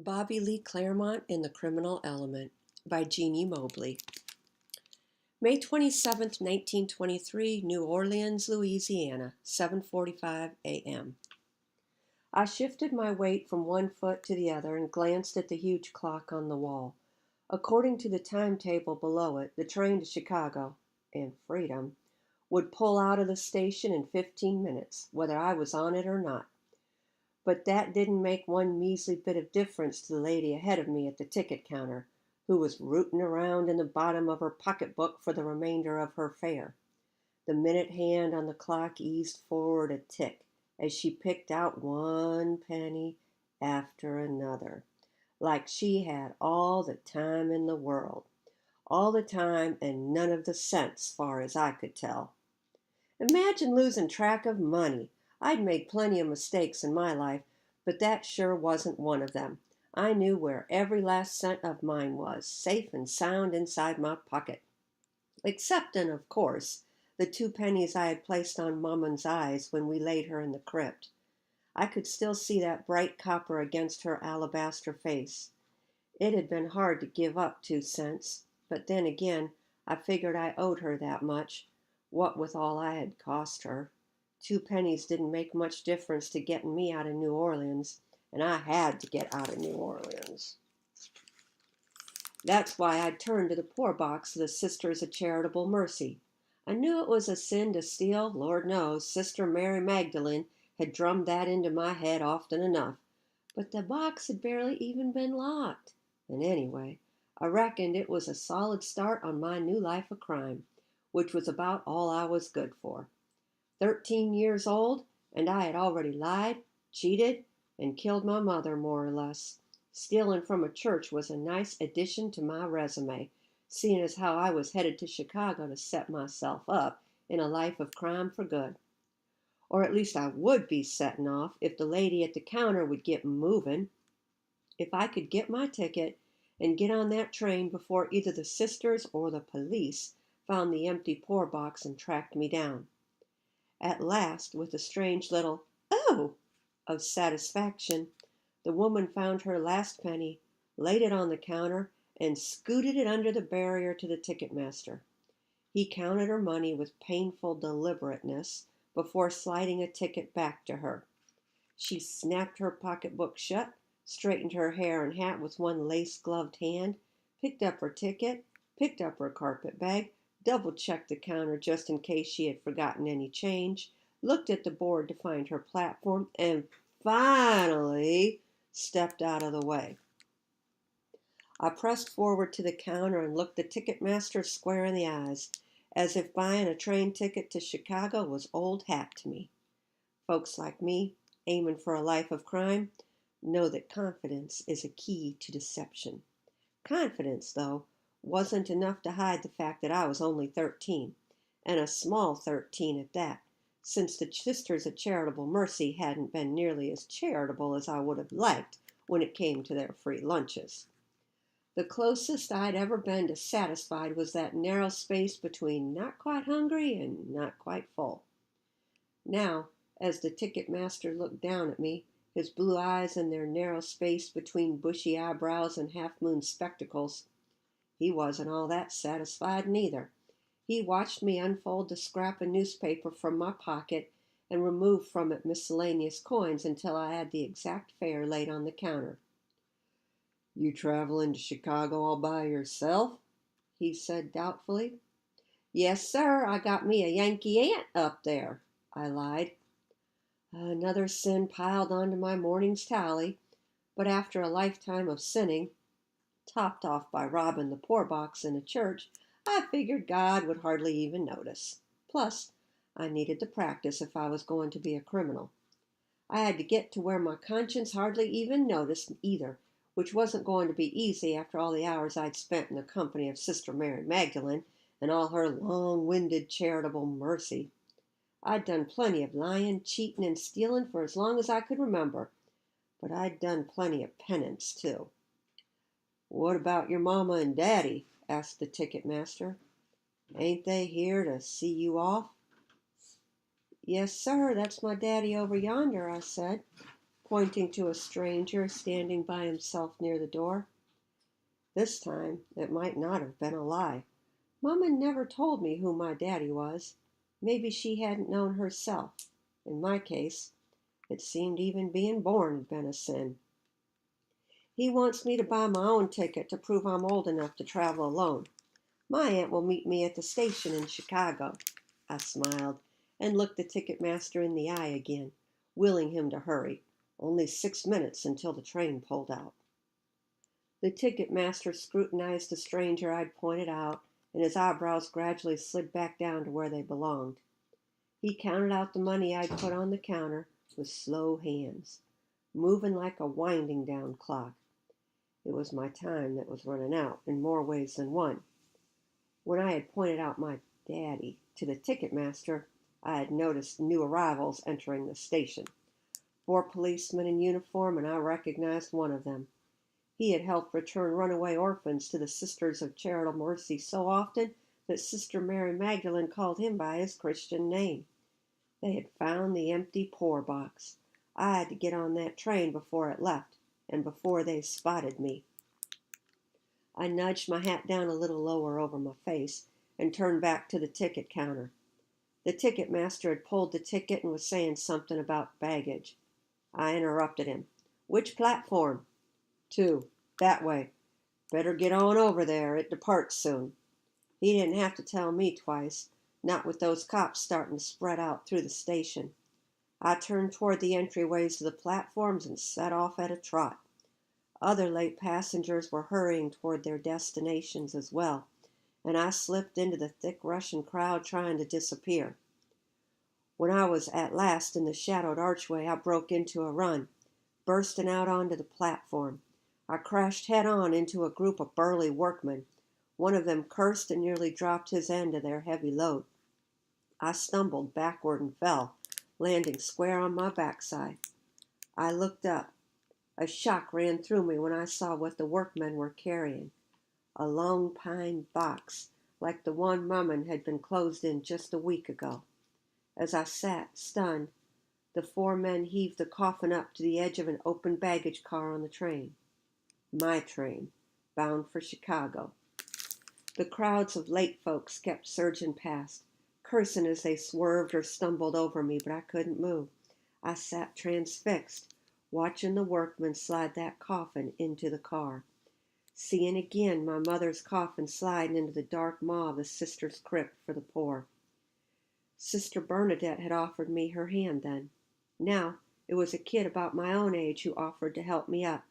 Bobby Lee Claremont in the Criminal Element by Jeannie Mobley. May 27th, 1923, New Orleans, Louisiana, 7:45 a.m. I shifted my weight from one foot to the other and glanced at the huge clock on the wall. According to the timetable below it, the train to Chicago and freedom would pull out of the station in 15 minutes, whether I was on it or not. But that didn't make one measly bit of difference to the lady ahead of me at the ticket counter, who was rooting around in the bottom of her pocketbook for the remainder of her fare. The minute hand on the clock eased forward a tick as she picked out one penny after another, like she had all the time in the world. All the time and none of the cents, far as I could tell. Imagine losing track of money. I'd made plenty of mistakes in my life, but that sure wasn't one of them. I knew where every last cent of mine was, safe and sound inside my pocket. Excepting, of course, the 2 pennies I had placed on Mamma's eyes when we laid her in the crypt. I could still see that bright copper against her alabaster face. It had been hard to give up 2 cents, but then again, I figured I owed her that much, what with all I had cost her. 2 pennies didn't make much difference to getting me out of New Orleans, and I had to get out of New Orleans. That's why I turned to the poor box of the Sisters of Charitable Mercy. I knew it was a sin to steal. Lord knows, Sister Mary Magdalene had drummed that into my head often enough. But the box had barely even been locked. And anyway, I reckoned it was a solid start on my new life of crime, which was about all I was good for. 13 years old, and I had already lied, cheated, and killed my mother, more or less. Stealing from a church was a nice addition to my resume, seeing as how I was headed to Chicago to set myself up in a life of crime for good. Or at least I would be setting off if the lady at the counter would get moving. If I could get my ticket and get on that train before either the sisters or the police found the empty poor box and tracked me down. At last, with a strange little "oh" of satisfaction, the woman found her last penny, laid it on the counter, and scooted it under the barrier to the ticket master. He counted her money with painful deliberateness before sliding a ticket back to her. She snapped her pocketbook shut, straightened her hair and hat with one lace-gloved hand, picked up her ticket, picked up her carpet-bag, double-checked the counter just in case she had forgotten any change, looked at the board to find her platform, and finally stepped out of the way. I pressed forward to the counter and looked the ticket master square in the eyes, as if buying a train ticket to Chicago was old hat to me. Folks like me, aiming for a life of crime, know that confidence is a key to deception. Confidence, though, wasn't enough to hide the fact that I was only 13, and a small 13 at that, since the Sisters of Charitable Mercy hadn't been nearly as charitable as I would have liked when it came to their free lunches. The closest I'd ever been to satisfied was that narrow space between not quite hungry and not quite full. Now, as the ticket master looked down at me, his blue eyes in their narrow space between bushy eyebrows and half-moon spectacles, he wasn't all that satisfied neither. He watched me unfold the scrap of newspaper from my pocket and remove from it miscellaneous coins until I had the exact fare laid on the counter. "You traveling to Chicago all by yourself?" he said doubtfully. "Yes, sir, I got me a Yankee aunt up there," I lied. Another sin piled onto my morning's tally, but after a lifetime of sinning, topped off by robbing the poor box in a church, I figured God would hardly even notice. Plus, I needed the practice if I was going to be a criminal. I had to get to where my conscience hardly even noticed either, which wasn't going to be easy after all the hours I'd spent in the company of Sister Mary Magdalene and all her long-winded charitable mercy. I'd done plenty of lying, cheating, and stealing for as long as I could remember, but I'd done plenty of penance, too. "What about your mama and daddy?" asked the ticket master. "Ain't they here to see you off?" "Yes, sir, that's my daddy over yonder," I said. pointing to a stranger standing by himself near the door. This time it might not have been a lie. Mama never told me who my daddy was. Maybe she hadn't known herself. In my case, it seemed even being born had been a sin. He wants me to buy my own ticket to prove I'm old enough to travel alone. My aunt will meet me at the station in Chicago. I smiled and looked the ticket master in the eye again, willing him to hurry. Only 6 minutes until the train pulled out. The ticket master scrutinized the stranger I'd pointed out, and his eyebrows gradually slid back down to where they belonged. He counted out the money I'd put on the counter with slow hands, moving like a winding down clock. It was my time that was running out in more ways than one. When I had pointed out my daddy to the ticket master, I had noticed new arrivals entering the station. 4 policemen in uniform, and I recognized one of them. He had helped return runaway orphans to the Sisters of Charitable Mercy so often that Sister Mary Magdalene called him by his Christian name. They had found the empty poor box. I had to get on that train before it left, and before they spotted me. I nudged my hat down a little lower over my face and turned back to the ticket counter. The ticket master had pulled the ticket and was saying something about baggage. I interrupted him. "Which platform?" "2. That way. Better get on over there. It departs soon." He didn't have to tell me twice, not with those cops starting to spread out through the station. I turned toward the entryways to the platforms and set off at a trot. Other late passengers were hurrying toward their destinations as well, and I slipped into the thick Russian crowd trying to disappear. When I was at last in the shadowed archway, I broke into a run, bursting out onto the platform. I crashed head-on into a group of burly workmen. One of them cursed and nearly dropped his end of their heavy load. I stumbled backward and fell, landing square on my backside. I looked up. A shock ran through me when I saw what the workmen were carrying. A long pine box, like the one Mummin had been closed in just a week ago. As I sat, stunned, the 4 men heaved the coffin up to the edge of an open baggage car on the train. My train, bound for Chicago. The crowds of late folks kept surging past, cursing as they swerved or stumbled over me, but I couldn't move. I sat transfixed, watching the workmen slide that coffin into the car, seeing again my mother's coffin sliding into the dark maw of the Sisters' Crypt for the poor. Sister Bernadette had offered me her hand then. Now it was a kid about my own age who offered to help me up.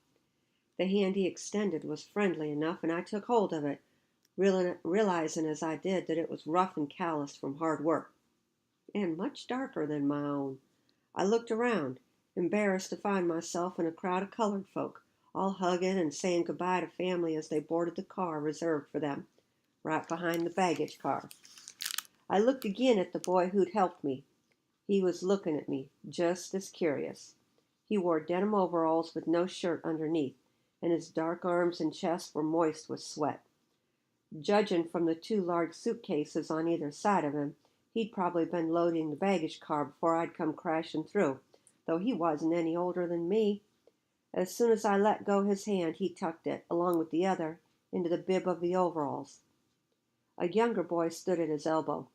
The hand he extended was friendly enough, and I took hold of it, realizing as I did that it was rough and calloused from hard work, and much darker than my own. I looked around, embarrassed to find myself in a crowd of colored folk, all hugging and saying goodbye to family as they boarded the car reserved for them, right behind the baggage car. I looked again at the boy who'd helped me. He was looking at me, just as curious. He wore denim overalls with no shirt underneath, and his dark arms and chest were moist with sweat. Judging from the 2 large suitcases on either side of him, he'd probably been loading the baggage car before I'd come crashing through, though he wasn't any older than me. As soon as I let go his hand, he tucked it, along with the other, into the bib of the overalls. A younger boy stood at his elbow,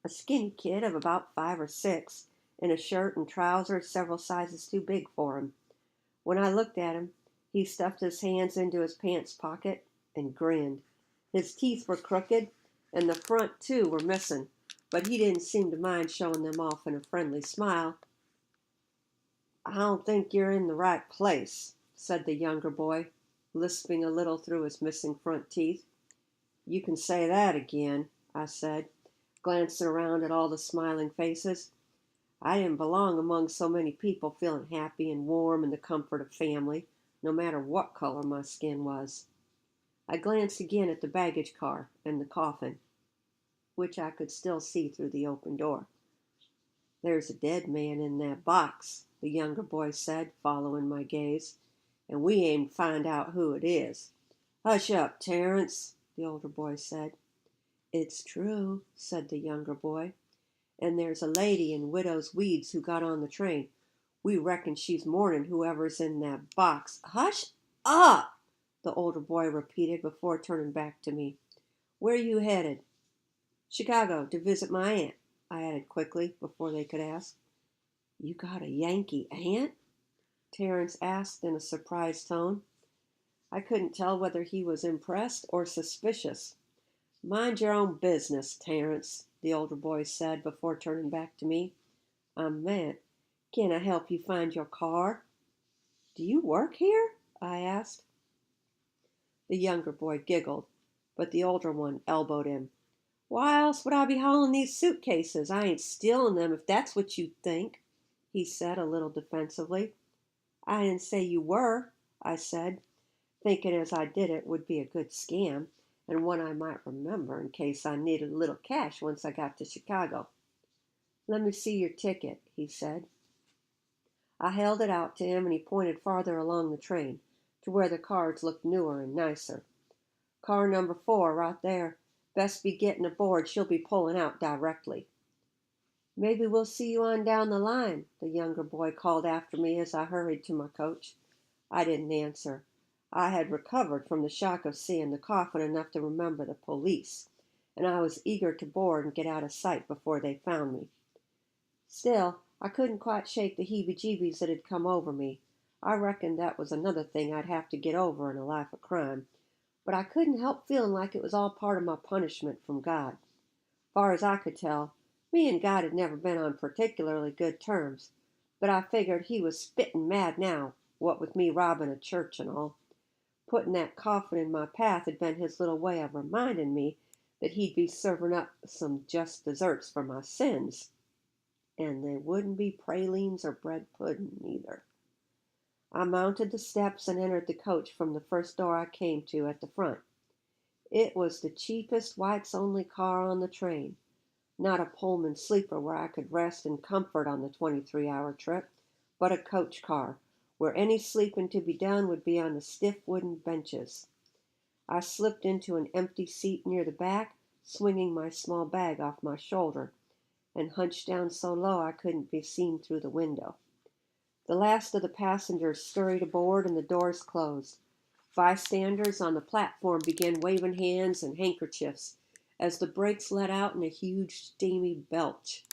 a skinny kid of about 5 or 6, in a shirt and trousers several sizes too big for him. When I looked at him, he stuffed his hands into his pants pocket and grinned. His teeth were crooked, and the front, too, were missing, but he didn't seem to mind showing them off in a friendly smile. "I don't think you're in the right place," said the younger boy, lisping a little through his missing front teeth. "You can say that again," I said, glancing around at all the smiling faces. I didn't belong among so many people feeling happy and warm in the comfort of family, no matter what color my skin was. I glanced again at the baggage car and the coffin, which I could still see through the open door. "There's a dead man in that box," the younger boy said, following my gaze, "and we aim to find out who it is." "Hush up, Terence," the older boy said. "It's true," said the younger boy, "and there's a lady in widow's weeds who got on the train. We reckon she's mourning whoever's in that box." "Hush up!" the older boy repeated before turning back to me. "Where you headed?" "Chicago, to visit my aunt," I added quickly before they could ask. "You got a Yankee aunt?" Terence asked in a surprised tone. I couldn't tell whether he was impressed or suspicious. "Mind your own business, Terence," the older boy said before turning back to me. I meant, "Can I help you find your car?" "Do you work here?" I asked. The younger boy giggled, but the older one elbowed him. "Why else would I be hauling these suitcases? I ain't stealing them if that's what you think," he said a little defensively. "I didn't say you were," I said, thinking as I did it would be a good scam, and one I might remember in case I needed a little cash once I got to Chicago. "Let me see your ticket," he said. I held it out to him and he pointed farther along the train, to where the cars looked newer and nicer. "Car number 4, right there. Best be getting aboard, she'll be pulling out directly." "Maybe we'll see you on down the line," the younger boy called after me as I hurried to my coach. I didn't answer. I had recovered from the shock of seeing the coffin enough to remember the police, and I was eager to board and get out of sight before they found me. Still, I couldn't quite shake the heebie-jeebies that had come over me. I reckoned that was another thing I'd have to get over in a life of crime, but I couldn't help feeling like it was all part of my punishment from God. Far as I could tell, me and God had never been on particularly good terms, but I figured he was spitting mad now, what with me robbing a church and all. Putting that coffin in my path had been his little way of reminding me that he'd be serving up some just desserts for my sins. And they wouldn't be pralines or bread pudding either. I mounted the steps and entered the coach from the first door I came to at the front. It was the cheapest whites-only car on the train. Not a Pullman sleeper where I could rest in comfort on the 23-hour trip, but a coach car, where any sleeping to be done would be on the stiff wooden benches. I slipped into an empty seat near the back, swinging my small bag off my shoulder, and hunched down so low I couldn't be seen through the window. The last of the passengers scurried aboard and the doors closed. Bystanders on the platform began waving hands and handkerchiefs as the brakes let out in a huge steamy belch.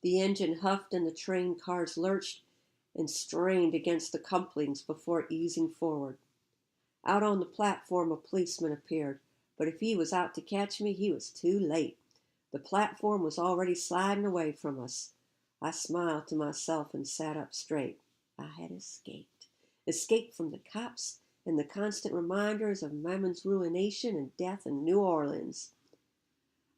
The engine huffed and the train cars lurched and strained against the couplings before easing forward. Out on the platform a policeman appeared, but if he was out to catch me, he was too late. The platform was already sliding away from us. I smiled to myself and sat up straight. I had escaped. Escaped from the cops and the constant reminders of Mammon's ruination and death in New Orleans.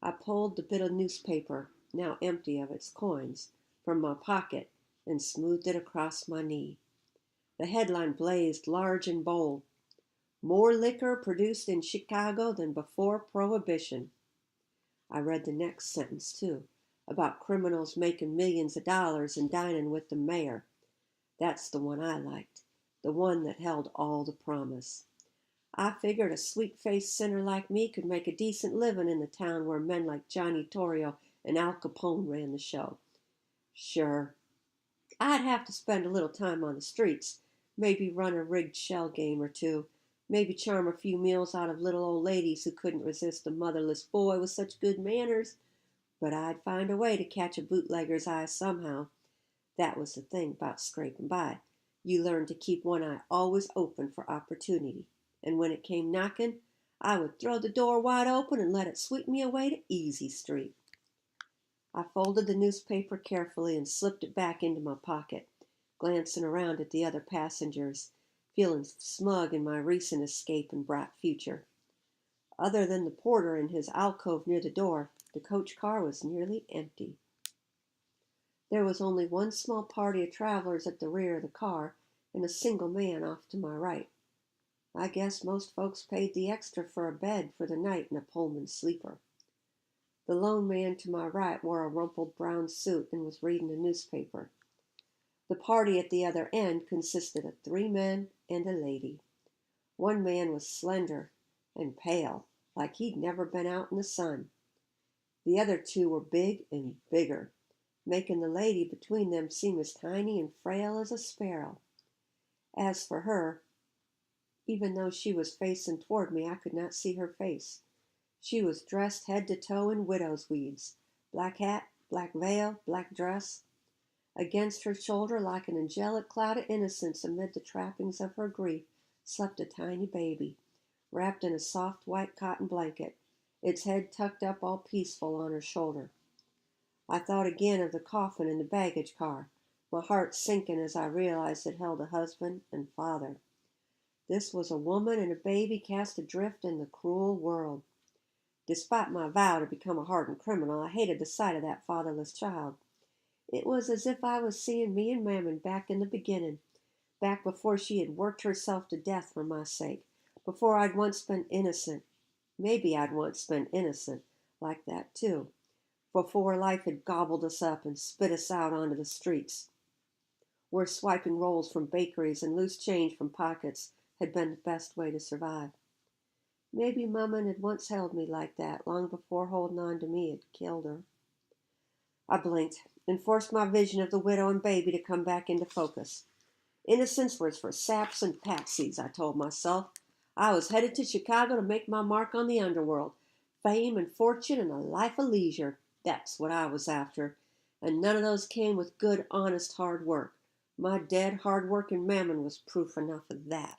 I pulled the bit of newspaper, now empty of its coins, from my pocket and smoothed it across my knee. The headline blazed large and bold: "More liquor produced in Chicago than before Prohibition." I read the next sentence, too, about criminals making millions of dollars and dining with the mayor. That's the one I liked, the one that held all the promise. I figured a sweet-faced sinner like me could make a decent living in the town where men like Johnny Torrio and Al Capone ran the show. Sure, I'd have to spend a little time on the streets, maybe run a rigged shell game or two, maybe charm a few meals out of little old ladies who couldn't resist a motherless boy with such good manners, but I'd find a way to catch a bootlegger's eye somehow. That was the thing about scraping by. You learned to keep one eye always open for opportunity, and when it came knocking, I would throw the door wide open and let it sweep me away to Easy Street. I folded the newspaper carefully and slipped it back into my pocket, glancing around at the other passengers, feeling smug in my recent escape and bright future. Other than the porter in his alcove near the door, the coach car was nearly empty. There was only one small party of travelers at the rear of the car and a single man off to my right. I guess most folks paid the extra for a bed for the night in a Pullman sleeper. The lone man to my right wore a rumpled brown suit and was reading a newspaper. The party at the other end consisted of 3 men and a lady. One man was slender and pale, like he'd never been out in the sun. The other 2 were big and bigger. making the lady between them seem as tiny and frail as a sparrow. As for her, even though she was facing toward me, I could not see her face. She was dressed head to toe in widow's weeds, black hat, black veil, black dress. Against her shoulder, like an angelic cloud of innocence amid the trappings of her grief, slept a tiny baby, wrapped in a soft white cotton blanket, its head tucked up all peaceful on her shoulder. I thought again of the coffin in the baggage car, my heart sinking as I realized it held a husband and father. This was a woman and a baby cast adrift in the cruel world. Despite my vow to become a hardened criminal, I hated the sight of that fatherless child. It was as if I was seeing me and Mammon back in the beginning, back before she had worked herself to death for my sake, before I'd once been innocent. Maybe I'd once been innocent, like that too, before life had gobbled us up and spit us out onto the streets, where swiping rolls from bakeries and loose change from pockets had been the best way to survive. Maybe Mammon had once held me like that, long before holding on to me had killed her. I blinked and forced my vision of the widow and baby to come back into focus. Innocence was for saps and patsies, I told myself. I was headed to Chicago to make my mark on the underworld. Fame and fortune and a life of leisure. That's what I was after. And none of those came with good, honest, hard work. My dead, hard-working Mammon was proof enough of that.